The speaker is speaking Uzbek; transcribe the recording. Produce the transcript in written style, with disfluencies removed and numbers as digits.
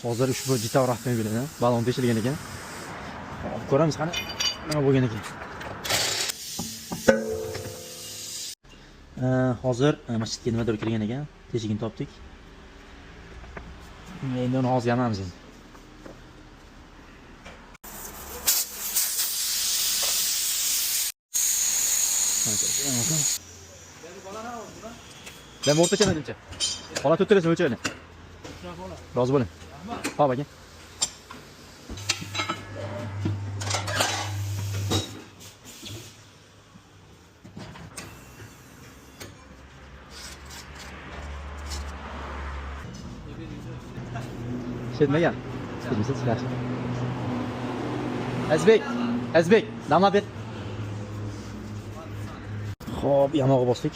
Hozir ushbu Jitour avtomobilini balon teshilgan ekan. Ko'ramiz qani nima bo'lgan ekan. Hozir masjidga nimadir kirgan ekan. Teshigini topdik. Endi uni hozir yamamiz endi. Ben o'rtacha menimcha. Holat o'tirasiz o'lchayli. Rozi bo'ling. Xo'p aka. Ketmagan. Ketmisiz yaxshi. Azbek, damlab ber. Xo'p, yamog'i bosdik.